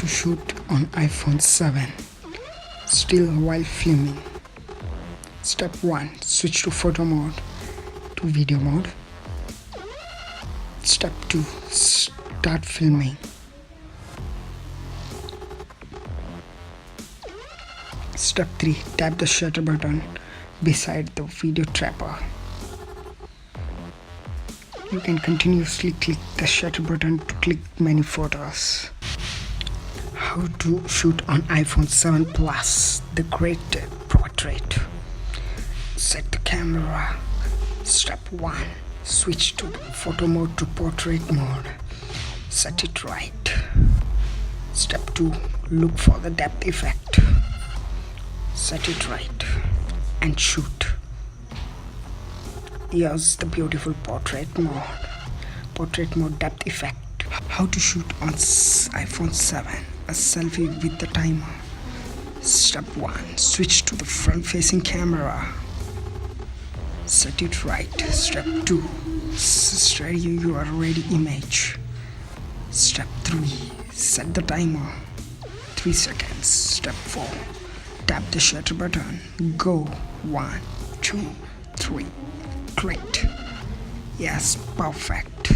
to shoot on iPhone 7 still while filming. Step 1. Switch to photo mode to video mode. Step 2. Start filming. Step 3. Tap the shutter button beside the video trapper. You can continuously click the shutter button to click many photos. How to shoot on iPhone 7 Plus, the great portrait. Set the camera. Step 1. Switch to photo mode to portrait mode. Set it right. Step 2. Look for the depth effect. Set it right and shoot. Here's the beautiful portrait mode depth effect. How to shoot on iPhone 7 a selfie with the timer. Step 1. Switch to the front facing camera. Set it right. Step 2. Steady your ready image. Step 3. Set the timer 3 seconds. Step 4. Tap the shutter button. Go. 1, 2, 3. Great. Yes, perfect.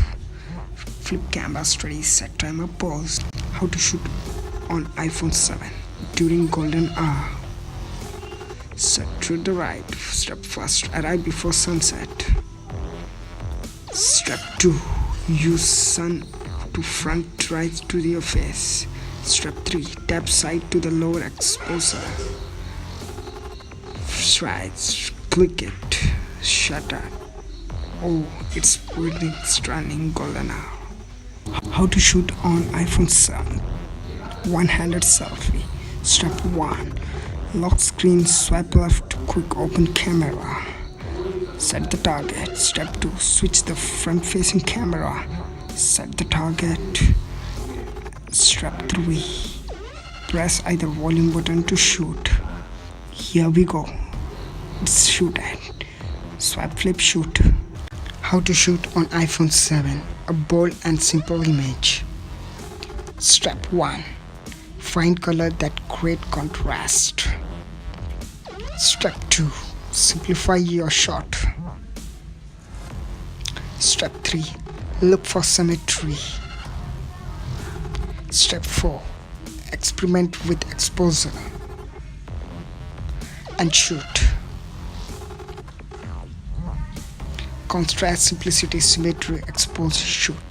Flip camera steady, set timer, pause. How to shoot on iPhone 7 during golden hour. Set to the right. Step 1. Arrive before sunset. Step 2. Use sun to front right to your face. Step 3. Tap side to the lower exposure. Right. Click it. Shutter. Oh, it's really stunning golden hour. How to shoot on iPhone 7 one-handed selfie. Step 1. Lock screen, swipe left to quick open camera. Set the target. Step 2. Switch the front facing camera. Set the target. Step 3. Press either volume button to shoot. Here we go. Let's shoot it. Swipe, flip, shoot. How to shoot on iPhone 7 a bold and simple image. Step 1. Find color that create contrast. Step 2. Simplify your shot. Step 3. Look for symmetry. Step 4. Experiment with exposure and shoot. Contrast, simplicity, symmetry, expose, shoot.